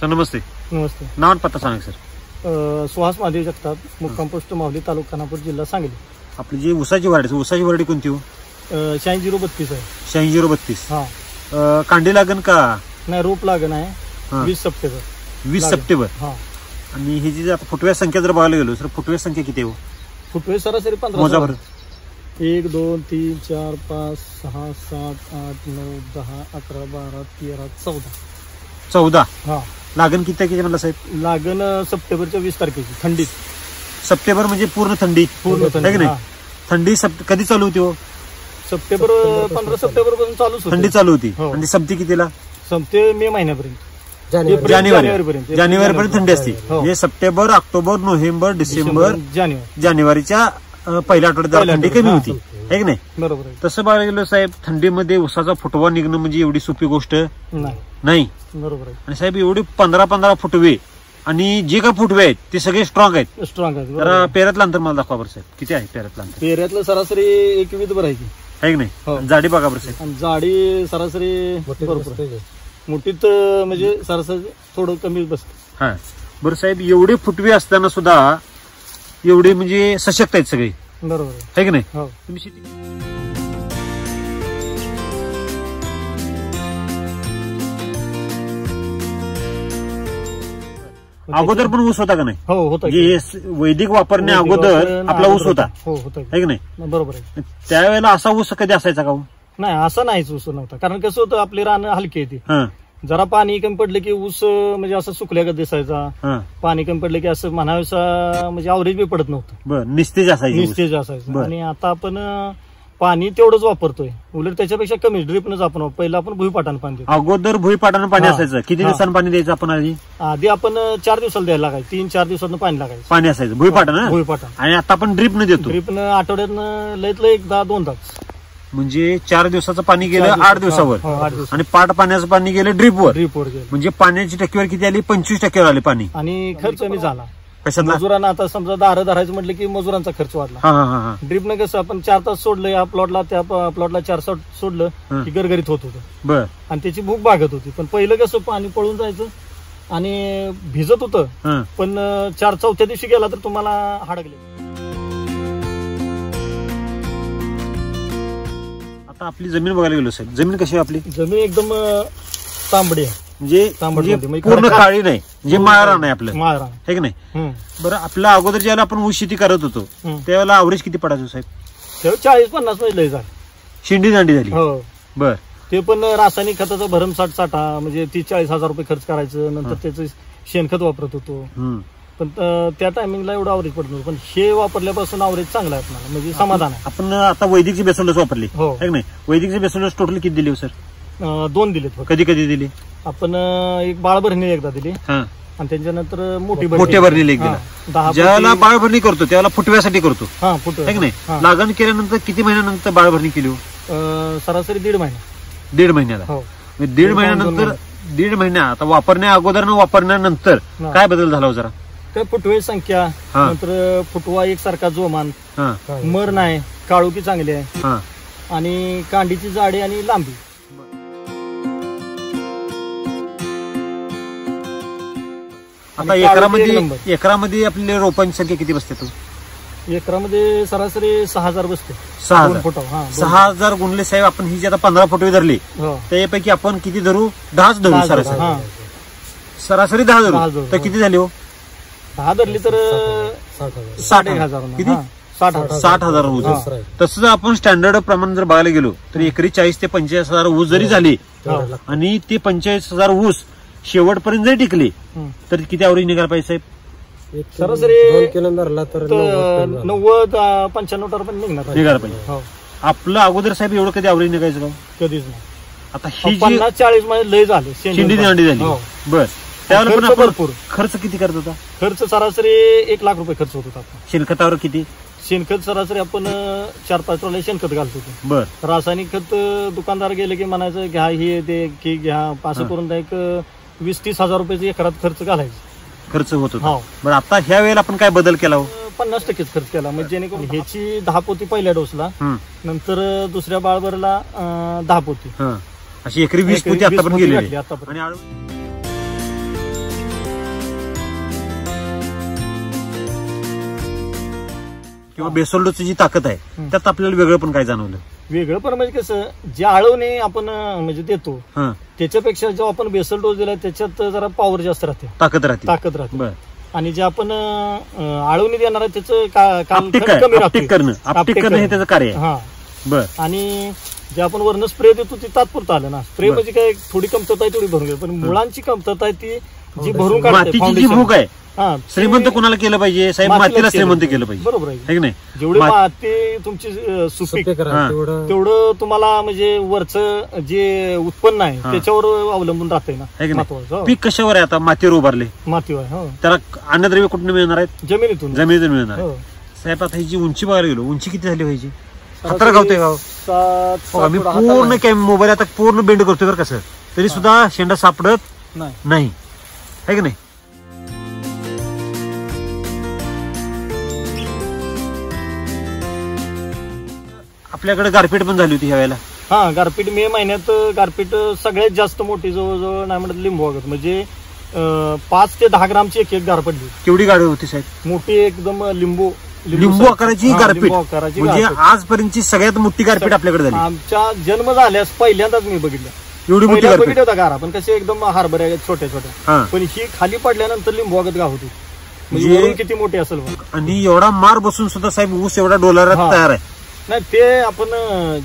Sir नमस्ते. नमस्ते. नाव आणि पत्ता सांगा सर. सुहास महादेव जगताप, मुक्काम पोस्ट मावली, तालुका खानापूर, जिल्हा सांगली. आपली जी ऊसाची व्हरायटी कोणती हो? 8632 आहे. 8632. हा. कांडी लागण का? नाही, रोप लागण आहे. हा. 20 सप्टेंबर. 20 सप्टेंबर. हा. आणि ही जी आता फुटव्या संख्या जर बघायला गेलो सर, फुटव्या संख्या किती हो? फुटवे सरासरी 15. मोजा बरं. 1 2 3 4 5 6 7 8 9 10 11 12 13 14. 14. हा. लागण किती तारखेची म्हणला साहेब? लागण सप्टेंबरच्या 20 तारखेची, थंडीत. सप्टेंबर म्हणजे पूर्ण थंडी. पूर्ण थंडी. आहे की नाही? थंडी कधी चालू होती हो? सप्टेंबर 15 सप्टेंबर पासून चालूच होती. थंडी चालू होती. हो. आणि संपती कितीला? संपते मे महिन्यापर्यंत. जानेवारीपर्यंत थंडी असते. म्हणजे सप्टेंबर, ऑक्टोबर, नोव्हेंबर, डिसेंबर, जानेवारीच्या पहिल्या आठवड्यात थंडी कमी होती. आहे की नाही? बरोबर आहे. तसं बघायला गेलो साहेब, थंडीमध्ये उसाचा फुटवा निघणं म्हणजे एवढी सोपी गोष्ट नाही. बरोबर आहे. आणि साहेब एवढी 15 फुटवे आणि जे काही फुटवे आहेत ते सगळे स्ट्रॉंग आहेत. तर पेऱ्यातलं अंतर मला दाखवा बरं साहेब, किती आहे पेऱ्यातलं अंतर? पेऱ्यातलं सरासरी 21 भर आहे की. आहे की नाही? जाडी बघा बरं साहेब. आणि जाडी सरासरी बरोबर मोठीत म्हणजे सरासरी थोडं कमी बसत. हा बरं साहेब, एवढे फुटवे असताना सुद्धा एवढे म्हणजे सशक्त आहेत सगळे. बरोबर आहे की नाही? हो. तुम्ही शेती अगोदर पण ऊस होता का नाही? हो, होता. वैदिक वापरण्या अगोदर आपला ऊस होता. हो, होता. आहे की नाही? बरोबर आहे. त्यावेळेला असा ऊस कधी असायचा का? नाही, असं नाहीच ऊस नव्हता. कारण कसं होतं, आपली रान हलकी येते. हा. जरा पाणी कमी पडलं की ऊस म्हणजे असं सुकल्यागत दिसायचा. पाणी कमी पडलं की असं म्हणावं म्हणजे अवरेज बी पडत नव्हतं. बरं, निस्तेज असायचं. आणि आता आपण पाणी तेवढंच वापरतोय, उलट त्याच्यापेक्षा कमी ड्रिपनच आपण. पहिलं आपण भुईपाटानं पाणी देतो. अगोदर भुईपाटानं पाणी असायचं. किती दिवसांनी पाणी द्यायचं आपण? आधी आपण 4 दिवसाला द्यायला लागायचं. 3-4 दिवसांना पाणी लागायचं. पाणी असायचं भुईपाटानं. आणि आता आपण ड्रिपनं देतो. ड्रिपनं आठवड्यातनं लयत लय 1-2 तास. म्हणजे 4 दिवसाचं पाणी गेलं 8 दिवसावर. आणि पाट पाण्याचं पाणी गेलं ड्रिपवर. म्हणजे पाण्याची टक्केवारी किती आली? 25% आली पाणी. आणि खर्च कमी झाला. कशाला? मजुरांना आता समजा दारं धरायचं म्हटलं की मजुरांचा खर्च वाढला. ड्रिपनं कसं आपण 4 तास सोडलं या प्लॉटला, त्या प्लॉटला 4 तास सोडलं की गरगरीत होत होतं. बर. आणि त्याची भूक भागत होती. पण पहिलं कसं पाणी पळून जायचं आणि भिजत होतं. पण 4-4थ्या दिवशी गेला तर तुम्हाला हाडकले. आता आपली जमीन बघायला गेलो साहेब, जमीन कशी आहे आपली? जमीन एकदम तांबडी आहे. म्हणजे पूर्ण काळी नाही, म्हणजे माळरान नाही आपलं. माळरान आहे की नाही? बरं, आपल्या अगोदर ज्यावेळेला आपण ऊस शेती करत होतो त्यावेळेला अवरेज किती पडायचं साहेब? 40-50 मध्ये लय झालं. शेंडी दांडी झाली. हो. बर. ते पण रासायनिक खताचा भरमसाठ साठा, म्हणजे 30-40 हजार रुपये खर्च करायचं. नंतर त्याचं शेणखत वापरत होतो. पण त्या टायमिंगला एवढं अवरेज पडत नव्हतं. पण हे वापरल्यापासून अवरेज चांगला आहे आपल्याला, म्हणजे समाधान आहे. आपण आता वैदिकची बेसोलस वापरली हो नाही? वैदिकची बेसोलस टोटल किती दिली सर? 2 दिलेत. कधी कधी दिली आपण? एक बाळभरणी एकदा दिली आणि त्याच्यानंतर मोठ्या भरणीला एक दिला. ज्यावेळेला बाळभरणी करतो त्यावेळेला फुटव्यासाठी करतो. आहे की नाही? लागण केल्यानंतर किती महिन्यानंतर बाळभरणी केली? सरासरी 1.5 महिना. 1.5 महिन्याला. 1.5 महिन्यानंतर 1.5 महिन्या आता वापरण्या अगोदर न वापरण्यानंतर काय बदल झाला जरा? तर फुटवे संख्या, नंतर फुटवा एकसारखा जोमान, मर नाही, काळुकी चांगली आहे, आणि कांडीची जाडी आणि लांबी. आता एकरामध्ये आपली रोपांची संख्या किती बसते? एकरामध्ये सरासरी 6,000 बसते. 6,000 गुणले साहेब, आपण ही जी आता 15 फुटवे धरली त्यापैकी आपण किती धरू? 10 धरू. सरासरी 10 धरू तर किती झाली हो? 10 धरली तर 60,000. किती? 60,000 ऊस. तसं आपण स्टँडर्ड प्रमाण जर बघायला गेलो तर एकरी 40,000 ते 45,000 ऊस जरी झाली आणि ते 45,000 ऊस शेवटपर्यंत जरी टिकले तर किती अवरेज निघायला पाहिजे साहेब? सरासरी 90-95 रुपये निघायला पाहिजे. आपलं अगोदर साहेब एवढं कधी अवरेज निघायचं का? कधीच नाही. आता ही 50-40 मध्ये लय झाले. शेंडी दांडी झाली. बर. त्यावेळेला पण भरपूर खर्च किती करत होता? खर्च सरासरी 1 लाख रुपये खर्च होत होता. शेणखतावर किती? शेणखत सरासरी आपण 4-5 ट्रॉली शेणखत घालत होतो. बर. रासायनिक खत दुकानदार गेले की म्हणायचं घ्या, हे ते की घ्या, असं करून एक 20-30 हजार रुपये एकरात खर्च घालायचा. खर्च होत होता. बरं, आता ह्या वेळेला आपण काय बदल केला? 50% खर्च केला. म्हणजे जेणेकरून ह्याची 10 पोती पहिल्या डोसला, नंतर दुसऱ्या बाळभरला 10 पोती, अशी एकरी 20 पोती आतापर्यंत गेली. किंवा बेसल डोसची जी ताकद आहे त्यात आपल्याला वेगळं पण काय जाणवलं? वेगळं पण म्हणजे कसं, जे आळवणे आपण म्हणजे देतो त्याच्यापेक्षा जो आपण बेसल डोस दिला त्याच्यात जरा पॉवर जास्त राहते, ताकद राहते. आणि जे आपण आळवणी देणार आहे त्याचं कमी आपटिक करणं हे त्याचं कार्य आहे. बर. आणि जे आपण वर्ण स्प्रे देतो ती तात्पुरतं आलं ना. स्प्रे म्हणजे काय, थोडी कमतरता आहे तेवढी भरून घ्या, पण मुळांची कमतरता आहे ती जी भरून काढते. मातीची जी भूक आहे, श्रीमंत कोणाला केलं पाहिजे साहेब? मातीला श्रीमंत केलं पाहिजे. बरोबर आहे की नाही? जेवढी माती तुमची सुपीक तेवढं तुम्हाला म्हणजे वरचं जे उत्पन्न आहे त्याच्यावर अवलंबून राहते ना. पीक कशावर आहे आता? मातीवर उभारले, मातीवर. त्याला अन्नद्रव्य कुठून मिळणार आहेत? जमिनीतून मिळणार. साहेब आता ही जी उंची बघायला गेलो, उंची किती झाली पाहिजे? खतर गावते गाव. मी पूर्ण मोबाईल आता पूर्ण बेंड करतोय बरं कसं, तरी सुद्धा शेंडा सापडत नाही, आहे की नाही? आपल्याकडे गारपीट पण झाली होती ह्या वेळेला. गारपीट मे महिन्यात गारपीट सगळ्यात जास्त मोठी, जवळजवळ नाही म्हणत लिंबूवागत, म्हणजे 5 ते 10 ग्रामची एक गार पडली. केवढी गाडी होती साहेब? मोठी एकदम लिंबू आकाराची गारपीट, म्हणजे आजपर्यंतची सगळ्यात मोठी गारपीट आपल्याकडे झाली. आमच्या जन्म झाल्यास पहिल्यांदाच मी बघितलं एवढी मोठी गारपीट होता गारा, पण कसे एकदम हरभऱ्या छोट्या छोट्या, पण ही खाली पडल्यानंतर लिंबूवागत गाव होती. म्हणजे किती मोठी असेल. आणि एवढा मार बसून सुद्धा साहेब ऊस एवढा डोलारात तयार आहे. नाही, ते आपण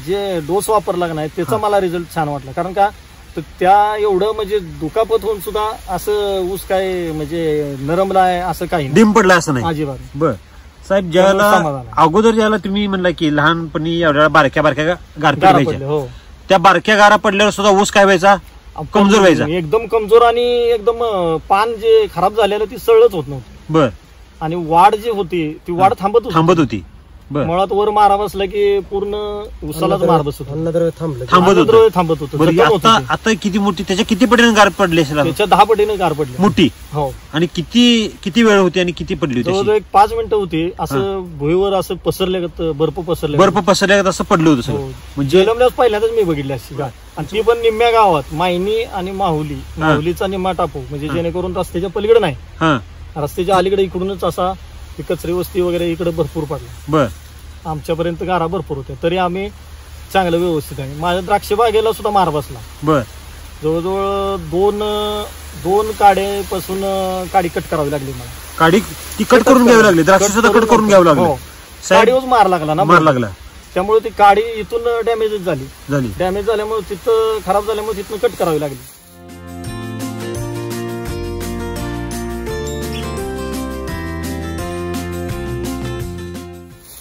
जे डोस वापरला नाही त्याचा मला रिझल्ट छान वाटला. कारण का तर त्या एवढं म्हणजे दुखापत होऊन सुद्धा असं ऊस काय म्हणजे नरमला आहे असं काही डिम पडला असं नाही अजिबात. बर साहेब, ज्याला अगोदर ज्याला तुम्ही म्हणला की लहानपणी एवढ्या बारक्या गारपीट व्हायच्या, त्या बारक्या गारा पडल्यावर सुद्धा ऊस काय व्हायचा? कमजोर व्हायचा, एकदम कमजोर. आणि एकदम पान जे खराब झालेलं ती सळच होत नव्हती. बर. आणि वाढ जी होती ती वाढ थांबत होती. मुळात वर मारा बसला की पूर्ण उसालाच मार बसत, अन्नद्रव्य थांबत होतं. आता किती मोठी, त्याच्या किती पटीने गार पडली असेल? त्याच्या 10 पटीने गार पडली मोठी. हो. आणि किती वेळ होती आणि किती पडली होती? जवळजवळ 5 मिनिटं होती. असं भुईवर असं पसरल्यागत बर्फ पसरल्यागत असं पडलं होतं सगळं. म्हणजे जलमल्यास पहिल्यांदाच मी बघितली अशी गार. आणि ती पण निम्म्या गावात, मायनी आणि माहुलीचा निम्मा टापू, म्हणजे जेणेकरून रस्त्याच्या पलीकडे नाही, रस्त्याच्या अलीकडे इकडूनच असा कचरी वस्ती वगैरे इकडे भरपूर पडला. बर. आमच्यापर्यंत गारा भरपूर होत्या, तरी आम्ही चांगलं व्यवस्थित आहे. माझ्या द्राक्ष बागेला सुद्धा मार बसला. बर. जवळजवळ 2 काड्यापासून काडी कट करावी लागली मला. काडी ती कट करून घ्यावी लागली, द्राक्ष सुद्धा कट करून घ्यावं लागलं. काडीवर मार लागला ना, मार लागला. त्यामुळे ती काडी इथून डॅमेज झाली. डॅमेज झाल्यामुळे तिथं खराब झाल्यामुळे तिथून कट करावी लागली.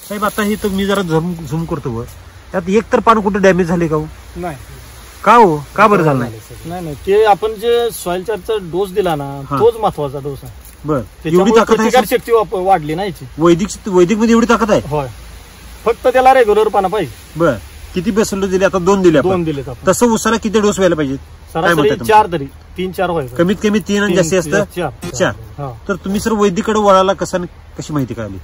साहेब आता हे मी जरा झूम करतो, त्यात एक तर पान कुठे डॅमेज झाले का? नाही. का हो? का बरं झालं नाही? ते आपण जे सॉइल चार्जचा डोस दिला ना, तोच महत्वाचा डोस आहे. बरं. एवढी ताकद आहे, शक्ती वाढली नाही. वैदिक मध्ये एवढी ताकद आहे? होय. फक्त त्याला रेग्युलर पाना पाहिजे. बर. किती बेसल डोस दिले? आता 2 दिले. तसं उसाला किती डोस व्हायला पाहिजे? सरासरी 4 तरी 3-4 व्हायचं. कमीत कमी 3 आणि जास्ती असतं 4. तर तुम्ही सर वैदिकडे वळाला कशी माहिती कळाली?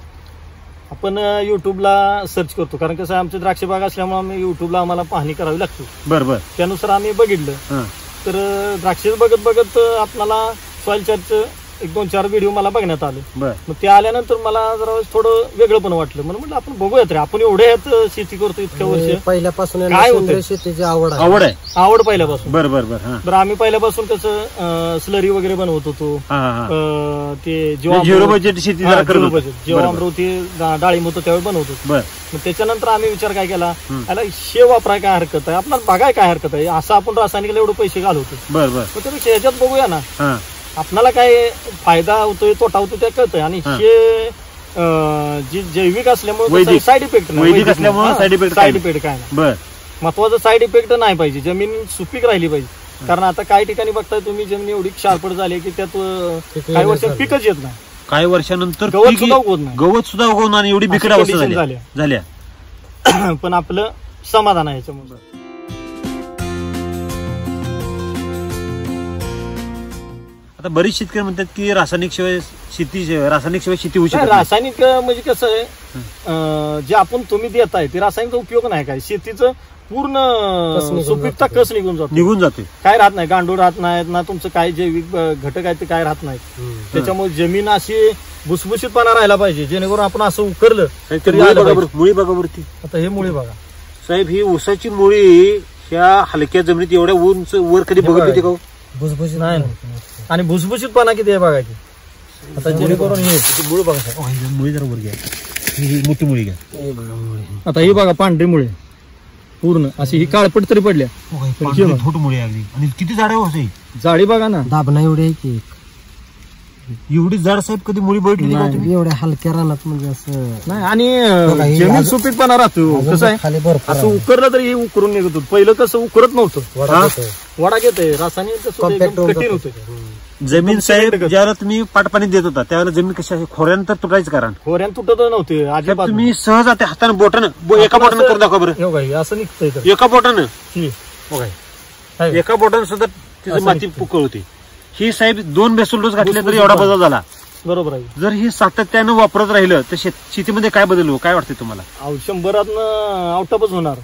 आपण युट्यूबला सर्च करतो, कारण कसं आमची द्राक्ष बाग असल्यामुळे आम्ही युट्यूबला आम्हाला पाहणी करावी लागते. बरोबर. त्यानुसार आम्ही बघितलं, तर द्राक्ष बघत आपल्याला सॉइल चार्जचं 1-2-4 व्हिडिओ मला बघण्यात आले. मग ते आल्यानंतर मला जरा थोडं वेगळं पण वाटलं. म्हणून म्हटलं आपण बघूयात रे, आपण एवढ्यात शेती करतो इतक्या वर्ष, पहिल्यापासून काय होतं शेतीची आवड आहे पहिल्यापासून. बरोबर. आम्ही पहिल्यापासून कसं स्लरी वगैरे बनवत होतो. ते झिरो बजेट शेती जेव्हा अमरावती डाळिंब होतं त्यावेळी बनवत होतो. मग त्याच्यानंतर आम्ही विचार काय केला, याला शेव वापराय काय हरकत आहे, आपल्याला बागाय काय हरकत आहे, असं आपण रासायनिकला एवढे पैसे घालवतो. बरोबर. मग त्यापेक्षा ह्याच्यात बघूया ना, आपल्याला काय फायदा होतोय तोटा होतोय त्या कळतंय. आणि हे जी जैविक असल्यामुळे साईड इफेक्ट नाही, साईड इफेक्ट काय नाही. महत्वाचं साईड इफेक्ट नाही पाहिजे, जमीन सुपीक राहिली पाहिजे. कारण आता काही ठिकाणी बघताय तुम्ही, जमीन एवढी क्षारपड झाली की त्यात काही वर्षात पिकच येत नाही. काही वर्षानंतर गवत सुद्धा उगवत नाही, गवत सुद्धा उगवणार, एवढी बिकट अवस्था झाल्या. पण आपलं समाधान आहे याच्यामुळे. आता बरीच शेतकरी म्हणतात की रासायनिक शिवाय शेती होऊ शकत. रासायनिक म्हणजे कसं आहे, जे आपण तुम्ही देताय ते रासायनिकचा उपयोग नाही काय. शेतीचं पूर्ण सुपीकता कस निघून जाते काय राहत नाही, गांडूळ राहत नाहीत ना, तुमचं काय जैविक घटक आहे ते काय राहत नाहीत. त्याच्यामुळे जमीन अशी भुसभुशीतपणा राहायला पाहिजे, जेणेकरून आपण असं उकरलं मुळी बघा वरती. आता हे मुळी बघा साहेब, ही ऊसाची मुळी ह्या हलक्या जमिनीत एवढ्या उंच वर कधी बघत होती का? भुसभुशीत नाही, आणि भुसभुशीतपणा किती आहे बघा की. आता जेणेकरून हे मुळी बघा, मुळी जरा वर घ्या, ही मोठी मुळी घ्या. आता ही बघा पांढरी मुळे पूर्ण अशी, ही काळपट तरी पडल्या, थोट मुळी आली. आणि किती झाड आहे जाडी बघा ना, दाबणा एवढी आहे की एवढी झाड साहेब कधी मुळी बघितली एवढ्या हलक्या रानात म्हणजे असं नाही. आणि जमीन सुपीकपणा राहतो, कसं आहे असं उकरलं तरी उकरून निघत होत. पहिलं कसं उकरत नव्हतं, वडा घेतोय रासायनिक कठीण होतं. जमीन साहेब ज्यावेळेला तुम्ही पाटपाणी देत होता त्यावेळेला जमीन कशी आहे, खोऱ्यानंतर तुटायचं कारण खोऱ्यान तुटत नव्हते अजिबात. तुम्ही सहज आता हाताने बोटानं एका बोटानं करून दाखवा बरं. असं निघतंय एका बोटानं एका बोटानं सुद्धा तिची माती पुकळ होती. ही साहेब 2 बेसल डोस घातले तरी एवढा बदल झाला. बरोबर आहे. जर ही सातत्यानं वापरत राहिलं तर शेतीमध्ये काय बदल हो, काय वाटतं तुम्हाला? 100 आउटअपच होणार,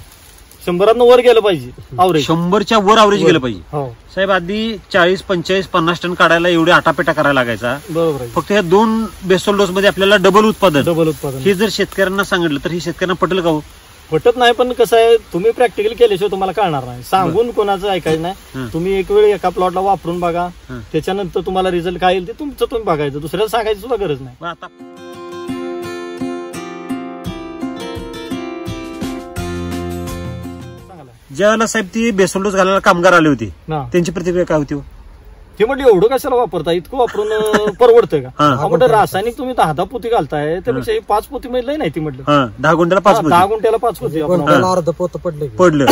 100 वर गेलं पाहिजे, अवरेज 100च्या वर अवरेज गेलं पाहिजे. हो साहेब, आधी 40, 45, 50 टन काढायला एवढे आटापेटा करायला लागायचा. बरोबर आहे. फक्त ह्या 2 बेसल डोस मध्ये आपल्याला डबल उत्पादन हे जर शेतकऱ्यांना सांगितलं तर ही शेतकऱ्यांना पटेल का हो? पटत नाही. पण कसं आहे, तुम्ही प्रॅक्टिकल केल्याशिवाय तुम्हाला कळणार नाही, सांगून कोणाचं ऐकायचं नाही. तुम्ही एक वेळ एका प्लॉटला वापरून बघा, त्याच्यानंतर तुम्हाला रिझल्ट काय येईल ते तुमचं तुम्ही बघायचं, दुसऱ्याला सांगायची सुद्धा गरज नाही. आता ज्यावेळेला साहेब ती बेसल डोस घालायला कामगार आले होते त्यांची प्रतिक्रिया काय होती? ते म्हटलं एवढं कशाला वापरता, इतकं वापरून परवडतंय का? म्हटलं रासायनिक तुम्ही 10 पोती घालताय, त्यापेक्षा 5 पोती मध्ये नाही ती. म्हटलं 10 गुंठ्याला 5 पोती अर्ध पोत पडलं.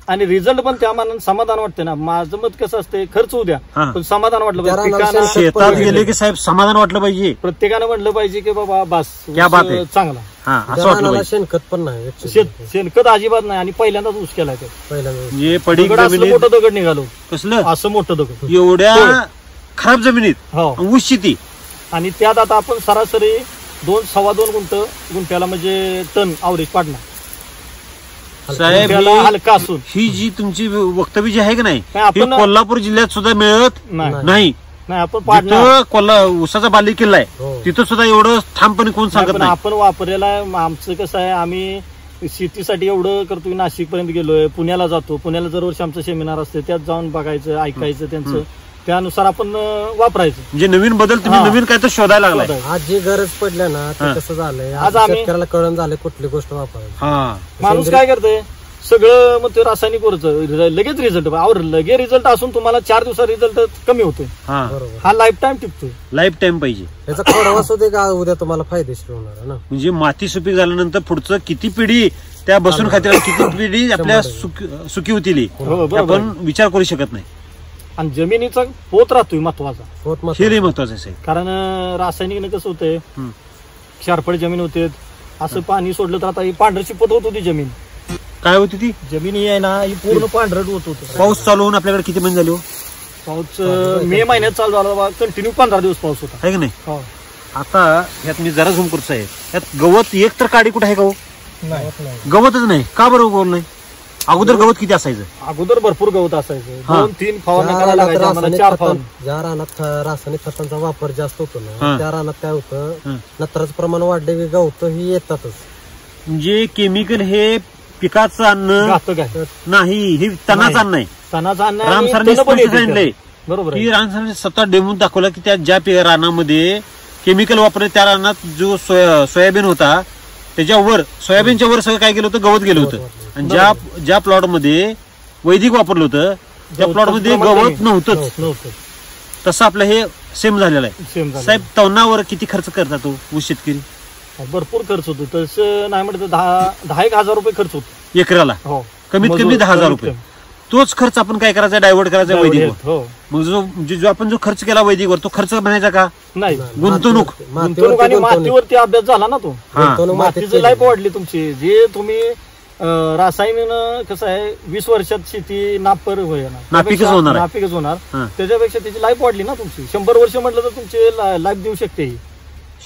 आणि रिझल्ट पण त्या मानाने समाधान वाटतं ना. माझं मत कसं असते, खर्च होऊ द्या पण समाधान वाटलं पाहिजे. शेतात गेले की साहेब समाधान वाटलं पाहिजे, प्रत्येकानं म्हटलं पाहिजे की बाबा बस चांगला. असं वाटलं. शेणखत पण नाही, शेणखत अजिबात नाही. आणि पहिल्यांदाच ऊस केलाय ते, मोठं दगड निघालो कसलं असं मोठं दगड एवढ्या खराब जमिनीत ऊस शेती. आणि त्यात आता आपण सरासरी 2-2.25 गुंठ्याला म्हणजे टन अवरेज पाडणार. साहेब, हलका असून ही जी तुमची वक्तव्य जी आहे की नाही, कोल्हापूर जिल्ह्यात सुद्धा मिळत नाही. आपण उसाचा बाली किल्ला आहे तिथं सुद्धा एवढं ठामपणे कोण सांगत नाही. आपण वापरलेला आमचं कसं आहे, आम्ही शेतीसाठी एवढं करतो. नाशिक पर्यंत गेलोय, पुण्याला जातो, पुण्याला दरवर्षी आमचं सेमिनार असते, त्यात जाऊन बघायचं, ऐकायचं त्यांचं, त्यानुसार आपण वापरायचं. म्हणजे नवीन बदल तुम्ही नवीन काय तर शोधायला लागलाय. आज जी गरज पडल्या ना ते कसं झालंय, आज शेतकऱ्याला कळण झालंय कुठली गोष्ट वापरायची. माणूस काय करतोय, सगळं मग ते रासायनिक वरचं लगेच रिझल्ट, लगेच रिझल्ट असून तुम्हाला 4 दिवसात रिझल्ट कमी होतोय. हा लाईफ टाइम टिकतोय, लाईफ टाइम पाहिजे. याचा खोडवा सुद्धा का उद्या तुम्हाला फायदेशीर होणार ना. म्हणजे माती सुपीक झाल्यानंतर पुढचं किती पिढी त्या बसून खात्याला किती पिढी आपल्या सुखी होतील आपण विचार करू शकत नाही. आणि जमिनीचा पोत राहतोय महत्वाचा, हे महत्वाचं आहे. कारण रासायनिक कसं होतंय, क्षारफळ जमीन होते, असं पाणी सोडलं तर आता ही पांढरची पोत होत होती जमीन. काय होती ती जमीन ही आहे ना, ही पूर्ण पांढरट होत होतं. पाऊस चालू होऊन आपल्याकडे किती महिने झाले हो? पाऊस मे महिन्यात चालू झाला, कंटिन्यू 15 दिवस पाऊस होता, आहे की नाही? आता ह्यात मी जरा झूम करतो आहे, यात गवत एक तर काडी कुठे आहे का हो? गवतच नाही. का बरं गवत नाही? अगोदर गवत किती असायचं? अगोदर भरपूर गवत असायचं, 2-3 फवारण्या करायला लागायच्या आम्हाला, 4 फवारण्या. ज्या रानात रासायनिक खतांचा वापर जास्त होतो ना, त्या रानात काय होतं, नत्राचं प्रमाण वाढले की गवत ही येतातच. म्हणजे केमिकल हे पिकाचं अन्न नाही, हे तणाचं अन्न आहे. रामसरांनी सांगितलंय, बरोबर की रामसरांनी स्वतः डेमून दाखवलं की त्या ज्या रानामध्ये केमिकल वापरले त्या रानात जो सोयाबीन होता त्याच्यावर, सोयाबीनच्या वर सगळं काय गेलं होतं, गवत गेलं होतं. आणि ज्या प्लॉट मध्ये वैदिक वापरलं होतं त्या प्लॉट मध्ये गवत नव्हतं. तसं आपलं हे सेम झालेलं आहे. साहेब, तवनावर किती खर्च करतात तो ऊस शेतकरी? भरपूर खर्च होतो, तसं नाही म्हटलं 10,000 रुपये खर्च होतो एकराला, कमीत कमी 10,000 रुपये. तोच खर्च आपण काय करायचा, डायव्हर्ट करायचा वैदिकवर. मग जो आपण जो खर्च केला वैदिकवर तो खर्च म्हणायचा का? नाही, गुंतवणूक. आणि मातीवरती अभ्यास झाला ना तो, मातीची लाईफ वाढली तुमची. जे तुम्ही रासायनिक कसं आहे, 20 वर्षात शेती नापिकच होणार, त्याच्यापेक्षा त्याची लाईफ वाढली ना तुमची. 100 वर्ष म्हटलं तर तुमची लाईफ देऊ शकते.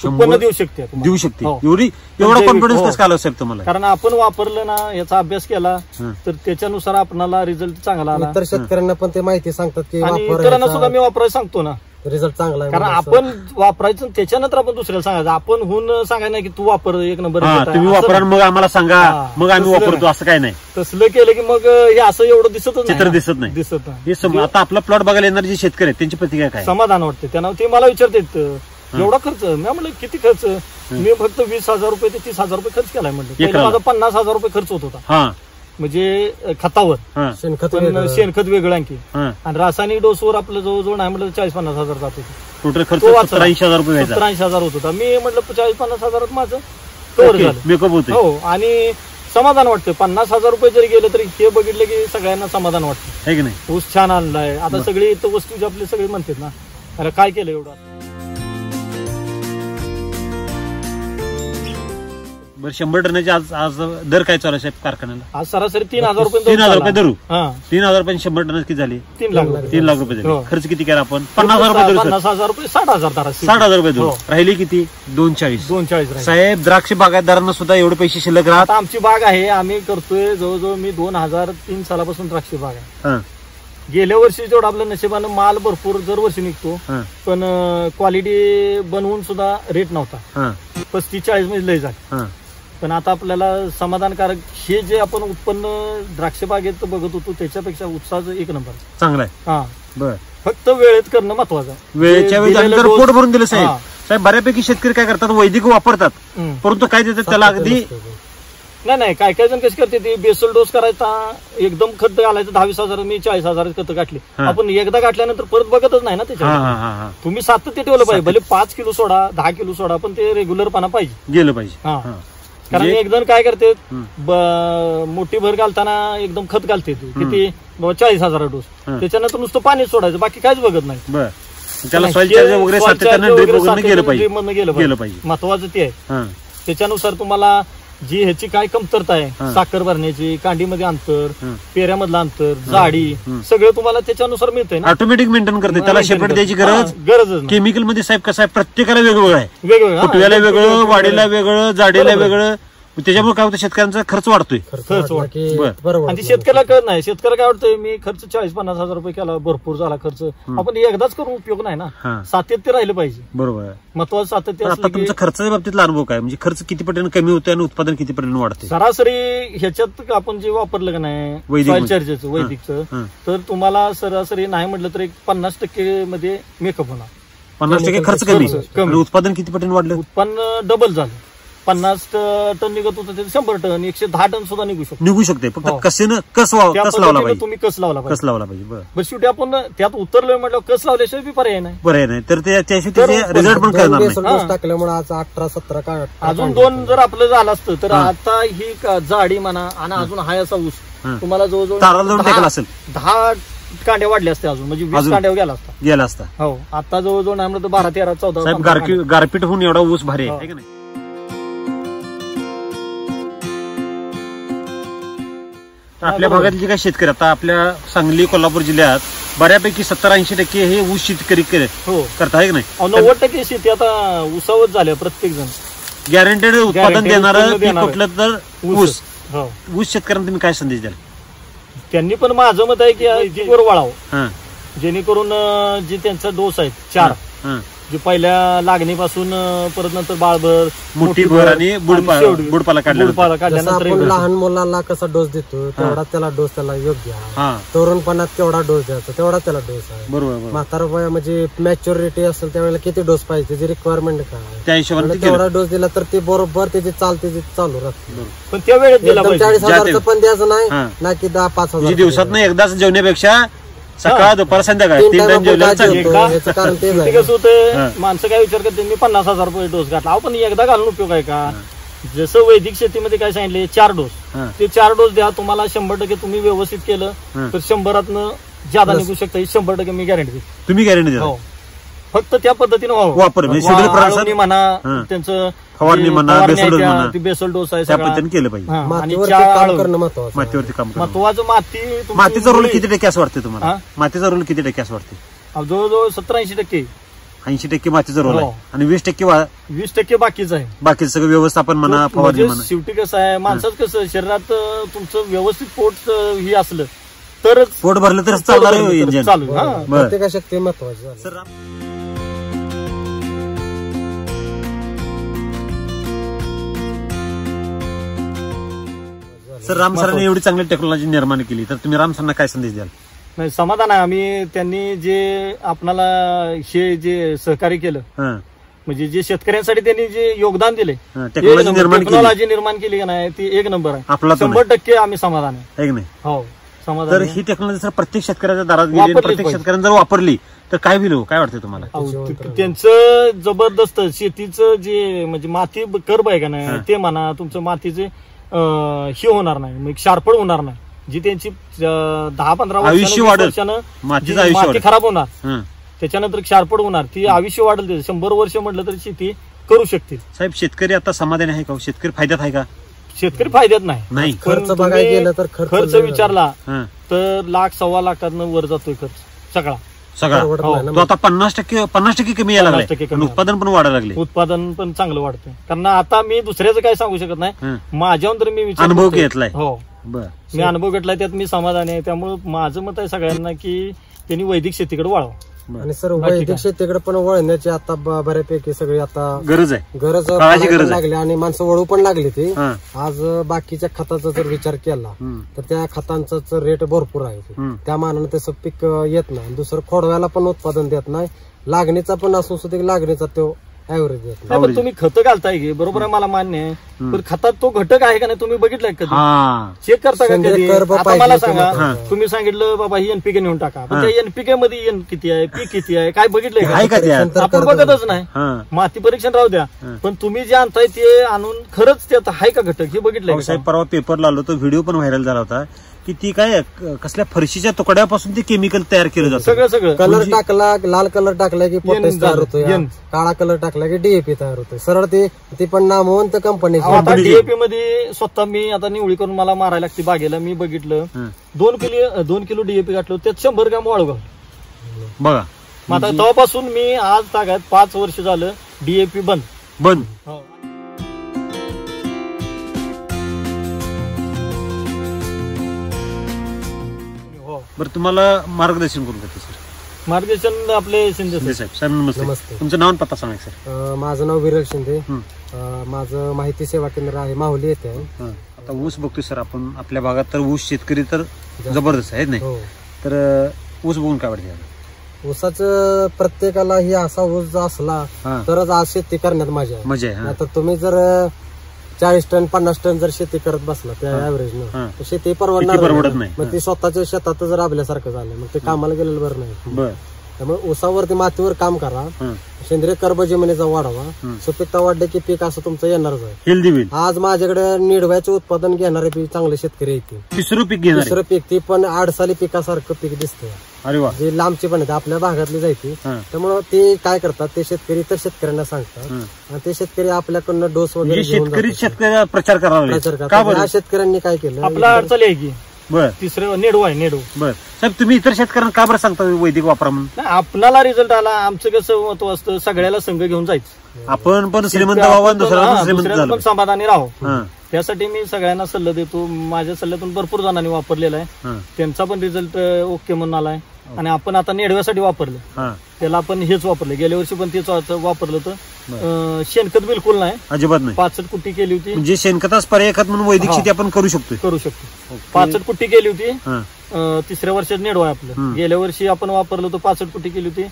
उत्पन्न देऊ शकते तुम्हाला. देऊ शकते हो. एवढा जैविक, कॉन्फिडन्स हो. कसं आला साहेब तुम्हाला? कारण आपण वापरलं ना, याचा अभ्यास केला हं. तर त्याच्यानुसार आपल्याला रिझल्ट चांगला आला. इतर शेतकऱ्यांना पण ते माहिती सांगतात की आणि इतरांना सुद्धा मी वापरायला सांगतो ना, रिझल्ट चांगला आहे कारण म्हणून असं. आपण वापरायचं त्याच्यानंतर आपण दुसऱ्याला सांगायचं. आपण होऊन सांगायचं नाही की तू वापर, एक नंबर हा, result आहे. तुम्ही असं वापरा नाही. मग आम्हाला सांगा, हा, मग आम्ही तसलं वापरतो, नाही. असं काय नाही. तसलं केलं की मग हे असं एवढं दिसतच नाही चित्र ना. दिसत नाही. दिसत नाही. हे आता आपला प्लॉट बघायला येणारे जे शेतकरी आहेत त्यांची प्रतिक्रिया काय? समाधान वाटते त्यांना. ते मला विचारतात एवढा खर्च. मी म्हणलं किती खर्च? मी फक्त 20,000 रुपये ते 30,000 रुपये खर्च केलाय म्हणलं. पहिला एकराला? माझा 50,000 रुपये खर्च होत होता, हा म्हणजे खतावर. हा शेणखत पण वेगळं. शेणखत वेगळं आणखी, हा आणि रासायनिक डोसवर आपलं जवळजवळ नाही म्हटलं 40-50,000 जात होते. टोटल खर्च तो वाचला. 70-80,000 रुपये व्हायचा. 70-80,000 होत होता. मी म्हटलं 40-50,000 माझं कव्हर झालं. मेकअप होते. हो, आणि समाधान वाटतं. 50,000 रुपये जरी गेले तरी हे बघितलं की सगळ्यांना समाधान वाटतं. आहे की नाही? ऊस छान आणलाय. आता सगळी इथं वस्तू जी आपली सगळी म्हणतात ना, अरे काय केलं एवढं. बरं, 100 टनाचे आज दर काय चालू आहे साहेब कारखान्याला? आज सरासरी 3,000 रुपये 3,000 रुपये धरू. हा, 3,000 रुपये 100 टनात किती झाली? 3 लाख रुपये. 3 लाख रुपये झाले. हो. खर्च किती केला आपण? 50,000 रुपये धरू. 50,000 रुपये 60,000 धरा. 60,000 रुपये धरू. हो. राहिली किती? 240. 240 राहिले. साहेब, द्राक्ष बागायतदारांना सुद्धा एवढे पैसे शिल्लक राहत. आता आमची बाग आहे, आम्ही करतोय जवळजवळ मी 2003 सालापासून द्राक्ष बाग आहे. हा, गेल्या वर्षी जेवढं आपलं नशिबानं माल भरपूर दरवर्षी निघतो, हा, पण क्वालिटी बनवून सुद्धा रेट नव्हता. हा, 35-40 मध्ये लय झाले. हा. पण आता आपल्याला समाधानकारक हे जे आपण उत्पन्न द्राक्ष बागेत बघत होतो त्याच्यापेक्षा उत्साह 1 नंबर. चांगला आहे. हा, बर, फक्त वेळेत करणं महत्वाचं आहे. वेळेच्या वेळी दिलेलं जर डोस- पोट भरून दिलं साहेब. हा. साहेब, बऱ्यापैकी शेतकरी काय करतात? वैदिक वापरतात, हम्म. परंतु काय देतात त्याला अगदी नाही, काय काय जण कसे करते ते बेसल डोस करायचा, एकदम खत घालायचं 20,000, मी 40,000 खत गाठली. हा. आपण एकदा गाठल्यानंतर परत बघतच नाही ना हा त्याच्यावर. हा हा हा तुम्ही सातत्य ठेवलं पाहिजे. भले 5 किलो सोडा, 10 किलो सोडा, पण ते रेग्युलर पाना पाहिजे. गेलं पाहिजे. हा. हा. कारण म्हणजे- एक जण काय करते, हम्म. मोठी भर घालताना एकदम खत घालते ती. किती? 40,000 डोस. हा. त्याच्यानंतर नुसतं पाणी सोडायचं, बाकी काहीच बघत नाही. बर, त्याला नाही, सॉइल ते चार्जर वगैरे soil सातत्यानं charger ड्रिप वगैरे वगैरे गेलं सातत्यानं पाहिजे. drip मधनं गेलं गेलं पाहिजे. पाहिजे. महत्वाचं ते आहे. हा. त्याच्यानुसार तुम्हाला जी ह्याची काय कमतरता आहे, हा. साखर भरण्याची, कांडीमध्ये अंतर, हा. पेऱ्यामधलं अंतर, जाडी, सगळं तुम्हाला त्याच्यानुसार मिळतंय ना. ऑटोमॅटिक मेंटेन करते, त्याला सेपरेट द्यायची गरज. गरजच नाही. केमिकल मध्ये साहेब कसं आहे, प्रत्येकाला वेगवेगळं आहे. वेगवेगळं फुटव्याला वेगळं, वाढीला वेगळं, जाडीला बरोबर. वेगळं. त्याच्यामुळे काय होतं, शेतकऱ्यांचा खर्च वाढतोय. खर्च वाढला की बरं. बरोबर. आणि शेतकऱ्याला कळत नाही. शेतकऱ्याला काय वाटतंय, मी खर्च 40-50,000 रुपये केला, भरपूर झाला खर्च. आपण एकदाच करून उपयोग नाही ना. हा. सातत्य राहिलं पाहिजे. बरोबर आहे. महत्वाचं सातत्य पण आता असलं की तुमचा खर्चाच्या बाबतीतला अनुभव काय? म्हणजे खर्च किती पटीने कमी होतोय आणि उत्पादन किती पटीने वाढते? सरासरी ह्याच्यात आपण जे वापरलं का नाही वैदिक सॉइल मध्ये. चार्जरचं, हा. वैदिकचं, तर तुम्हाला सरासरी नाही म्हटलं तर एक 50% मध्ये मेकअप होणार. 50% खर्च कमी. कमी आणि उत्पादन किती पटीने वाढलं? उत्पन्न डबल झालं. 50 टन निघत होतं ते 100 टन, 110 टन सुद्धा निघू शकतो. निघू शकते, फक्त हो. कसेनं कस त्या लावला पद्धतीनं पाहिजे. तुम्ही कस लावला कस पाहिजे. लावला पाहिजे. बरं, बरं, शेवटी आपण त्यात उतरलोय म्हटलं कस लावल्याशिवाय बी पर्याय नाही. बरं आहे नाही तर त्याशिवाय तर त्याचे रिझल्ट पण करणार नाही. बेसल डोस टाकल्यामुळे आज 18-17 काय अजून 2 जर आपलं झालं असतं तर हा. आता ही जाडी म्हणा आणि अजून हाय असा ऊस हा. तुम्हाला जवळजवळ ताराला जाऊन टेकला असेल. 10 कांड्या वाढल्या असत्या, अजून म्हणजे 20 अजून? कांड्यावर गेला असता. गेला असता. हो, आता जवळजवळ नाही म्हणलं तर 12-13-14 साहेब, 15 कांड्या. गारपीट होऊन एवढा ऊस भारी हो. आहे का नाही? तर आपल्या बरोबर. भागातले जे काही शेतकरी आता आपल्या सांगली, कोल्हापूर जिल्ह्यात बऱ्यापैकी 70-80% हे ऊस शेतकरी हो, करत आहे की नाही? 90% शेती आता ऊसावच झाल्या प्रत्येक जण. गॅरंटेड उत्पादन Guaranteed देणारं उत्पन्न पीक देणारं. कुठलं तर ऊस. हो, ऊस शेतकऱ्यांना तुम्ही काय संदेश द्याल? त्यांनी पण माझं मत आहे की वर वळावं, हा, जेणेकरून जे त्यांचा डोस आहेत 4, हा. जे पहिल्या लागणीपासून परत नंतर बाळभर, मोठी भर आणि बुडपाला काढल्यानंतर. बुडपाला जसं काढल्यानंतर आपण एक लहान मुलांना कसा डोस देतो तेवढा त्याला डोस त्याला योग्य आहे. हा, तरुणपणात केवढा डोस द्यायचा तेवढा त्याला डोस आहे. बरोबर बरोबर. म्हातारा वय म्हणजे मॅच्युरिटी असेल त्यावेळेला किती डोस पाहिजे, त्याची रिक्वायरमेंट काय आहे. त्या हिशोबाने ते तेवढा केलं. डोस दिला तर ते बरोबर त्याची चाल त्याची चालू राहते. पण त्या वेळेत दिला एकदम पाहिजे. 40,000 पण द्यायचं हा. नाही ना की 10-5,000 म्हणजे दिवसात एकदाच जेवण्यापेक्षा सकाळ दुपार संध्याकाळ 3 टाइम जेवल्यावर चालेल. एकदा याचं कारण तेच ते आहे. कसं होतं, हा. माणसं काय विचार करते मी 50,000 रुपये डोस घातला. आपण एकदा घालून उपयोग आहे का? जसं वैदिक शेतीमध्ये काय सांगितले 4 डोस, हा. ते 4 डोस द्या. तुम्हाला 100% तुम्ही व्यवस्थित केलं हा. तर 100 ज्यादा निघू शकता. 100% मी गॅरंटी देतो. तुम्ही गॅरंटी द्या. हो, फक्त त्या पद्धतीने वापर, म्हणजे शेड्यूल प्रमाणात म्हणा, हा. त्यांचं फवारणी जे म्हणा, फवारणी बेसल आहे डोस त्या, म्हणा. ती बेसल डोस आहे त्या सगळा. पद्धतीने केलं पाहिजे. हा, आणि मातीवरती चार काम आळू. करणं महत्वाचं आहे. मातीवरती काम करणं. महत्वाचं माती तुमची मातीचा रोल मुळी. किती टक्के असं वाटते तुम्हाला? हा? मातीचा रोल किती टक्के असं वाटते? जवळजवळ 70-80% 80% मातीचा रोल आहे हो. आणि 20% 20% बाकीच आहे. बाकी सगळं व्यवस्थापन म्हणा, फवारणी म्हणा. शेवटी कसं आहे, माणसाचं कसं शरीरात तुमचं व्यवस्थित पोट हे असलं तरच पोट भरलं तरच चालणार आहे इंजिन. चालू. हा. प्रतिकारशक्ती महत्वाची झाली. सर सर राम सरांनी एवढी चांगली टेक्नॉलॉजी निर्माण केली, तर तुम्ही राम सरांना काय संदेश द्याल? नाही, समाधान आहे. आम्ही त्यांनी जे आपणाला हे जे सहकार्य केलं, हं, म्हणजे जे शेतकऱ्यांसाठी त्यांनी जे योगदान दिले, टेक्नॉलॉजी निर्माण केली, टेक्नॉलॉजी निर्माण केली का नाही, ती एक नंबर आहे. आपला 100% आम्ही समाधान आहे. आहे की नाही? हो, समाधान तर आहे. ही टेक्नॉलॉजी सर प्रत्येक शेतकऱ्याच्या दारात गेली, वापरलीच प्रत्येक पाहिजे. शेतकऱ्यांनी जर वापरली तर काय होईल हो? काय वाटतं तुम्हाला? त्यांचं जबरदस्त शेतीचं जे म्हणजे माती कर्ब आहे का नाही, ते म्हणा, तुमचं मातीचे हे होणार नाही, मग शार्पड होणार नाही. जी त्यांची 10-15 आयुष्य वाढेल, मातीचं आयुष्य माती वाढेल. खराब होणार, हं. त्याच्यानंतर शार्पड होणार, ती आयुष्य वाढेल. 100 वर्ष म्हटलं तरी शेती करू शकतील. साहेब शेतकरी आता समाधानी आहे का? शेतकरी फायद्यात आहे का? शेतकरी फायद्यात नाही. खर्च बघायला गेलं तर खर्च विचारला हं. तर 1-1.25 लाखांना वर जातोय खर्च सगळा. सगळा तो आता 50% कमी यायला 50% लागलाय, कमी. उत्पादन पण वाढायला लागले. उत्पादन पण चांगलं वाढतंय. कारण आता मी दुसऱ्याचं काय सांगू शकत नाही, हं. माझ्यावर तर मी विचार अनुभव करतोय. घेतलाय. हो, बर. मी अनुभव घेतलाय, त्यात मी समाधानी आहे. त्यामुळे माझं मत आहे सगळ्यांना की त्यांनी वैदिक शेतीकडे वळावं. आणि सर वैदिक शेतीकडे पण वळण्याची आता बऱ्यापैकी सगळी आता गरज आहे, गरज काळाची गरज आहे. लागली आणि माणसं वळू पण लागली ती. हं. आज बाकीच्या खताचा जर विचार केला हं. तर त्या खतांचा रेट भरपूर आहे. हं. त्या मानाने तसं पीक येत नाही. दुसरं खोडव्याला पण उत्पादन देत नाही. लागणीचा पण असून सुद्धा लागणीचा तो ऍव्हरेज देत नाही, पण तुम्ही खतं घालताय की बरोबर आहे, मला मान्य आहे. पण खतात तो घटक आहे का नाही तुम्ही बघितलाय कधी? हा, चेक करता का सेंद्रिय कधी? कर्ब आता पाहिजे मला तुम्हाला. सांगा, तुम्ही सांगितलं बाबा ही एनपीके नेऊन टाका, पण त्या एनपीके मध्ये एन किती आहे, पी किती आहे, काय बघितलंय आहे का त्यात? नंतर आपण करतो. बघतच नाही. हं. माती परीक्षण राहू द्या, पण तुम्ही जे आणताय ते आणून खरंच त्यात आहे का घटक हे बघितलंय का? साहेब परवा पेपरला आलो तो व्हिडिओ पण व्हायरल झाला होता की ती काय कसल्या फरशीच्या तुकड्यापासून ते केमिकल तयार केलं जातं. सगळं कलर टाकला, लाल कलर टाकला की पोटॅश तयार होतोय, एन. काळा कलर टाकला की डीएपी तयार होतोय. सरळ ती पण नामवंत कंपनीची. आता डीएपी मध्ये स्वतः मी आता निवडी करून मला मारायला लागते बागेला, मी बघितलं हं. 2 किलो डीएपी घातलं, त्यात 100 ग्रॅम वाळू घाल. बघा, मग आता तेव्हापासून मी आज तागात 5 वर्ष झालं डीएपी बंद. हो. बरं तुम्हाला मार्गदर्शन करून घेतो सर. मार्गदर्शन आपले शिंदे शिंदे साहेब. साहेब नमस्ते. नमस्ते. तुमचं नाव आणि पत्ता सांगा सर. माझं नाव विरल शिंदे. हं. माझं माहिती सेवा केंद्र आहे, माहुली येथे आहे. हं. आता ऊस बघतोय सर आपण आपल्या भागात, तर ऊस शेतकरी तर जबरदस्त आहेत नाही, हो. तर ऊस बघून काय वाटतं? ऊसाचं प्रत्येकाला ही असा ऊस असला हां. तरच आज शेती करण्यात मजा आहे. मजा आहे. हां. नाहीतर तुम्ही जर 40 टन 50 टन जर शेती करत बसला त्या ऍव्हरेज न हां. शेती शेती परवडत परवडणार नाही. मग ती स्वतःच्या शेतात जर आपल्यासारखं झालं मग ते कामाला गेलेलं बरं नाही. बर. त्यामुळे ऊसावरती मातीवर काम करा, हं. सेंद्रिय कर्ब जमिनीचा वाढवा, हं. सुपीकता वाढले की पीक असं तुमचं येणारच आहे. हेल्दी होईल. आज माझ्याकडे निडव्याचे उत्पादन घेणारे पीक चांगले शेतकरी येते. तिसरं पीक घेणार आहे. दुसरं पीक ती पण आडसाली पिकासारखं पीक दिसतंय, अरे वा. जे लांबची पण आहेत आपल्या भागातली जायची. हं. त्यामुळे ते काय करतात, ते शेतकरी तर शेतकऱ्यांना सांगतात हं. आणि ते शेतकरी आपल्याकडनं डोस वगैरे म्हणजे घेऊन शेतकरी जातात. शेतकऱ्याला प्रचार करावा प्रचार लागेल. का करतात. बरं? या शेतकऱ्यांनी काय केलं, आपला अडचण आहे की बर. तिसरं नेडू आहे, नेडू. बर साहेब, तुम्ही इतर शेतकऱ्यांना का बरं सांगता वैदिक वापरा म्हणून? नाही, आपल्याला रिझल्ट आला, आमचं कसं महत्व असतं, सगळ्याला संघ घेऊन जायचं, आपण पण श्रीमंत व्हावं, दुसऱ्याला पण श्रीमंत दुसऱ्याला झालं. पण समाधानी राहू. हं. त्यासाठी मी सगळ्यांना सल्ला देतो. माझ्या सल्ल्यातून भरपूर जणांनी वापरलेला आहे, हं. त्यांचा पण रिझल्ट ओके म्हणून आलाय. आणि आपण आता नेडव्यासाठी वापरलं, हं. त्याला आपण हेच वापरलं, गेल्या वर्षी पण तेच वापरलं होतं. शेणखत बिलकुल नाही, अजिबात नाही. 65 कुट्टी केली होती. म्हणजे शेणखतास पर्याय खत म्हणून वैदिक हा. शेती आपण करू शकतो. करू शकतो. 65 कुट्टी केली होती. हं. तिसऱ्या वर्षात नेडवा आहे आपलं. हं. गेल्या वर्षी आपण वापरलं होतं, 65 कुट्टी केली होती.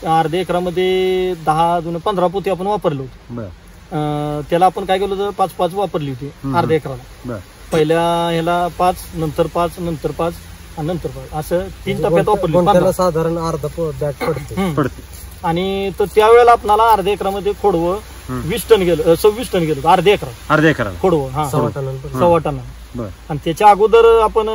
अर्ध्या एकरामध्ये 10-15 पोती आपण वापरलं होतं. बर. त्याला आपण काय केलं होतं, 5-5 वापरली होती अर्ध्या एकराला. बर. पहिल्या ह्याला 5, नंतर 5, नंतर 5 आणि नंतर 5 असं 3 टप्प्यात वापरली. गुंठ्याला साधारण अर्धा बॅग पडते. हं. पडते. आणि तर त्यावेळेला आपल्याला अर्ध्या एकरामध्ये खोडवं 20 टन गेलं, 26 टन गेलं अर्ध्या एकरात अर्ध्या एकराला. खोडवं. हा, 6 टनांपर्यंत. 6 टन. बर. आणि त्याच्या अगोदर आपण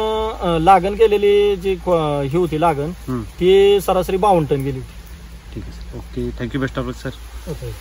लागण केलेली जी ही होती लागण, हं. ती सरासरी 52 टन गेली होती. ठीक आहे sir. Okay, thank you. Best of luck sir. Okay.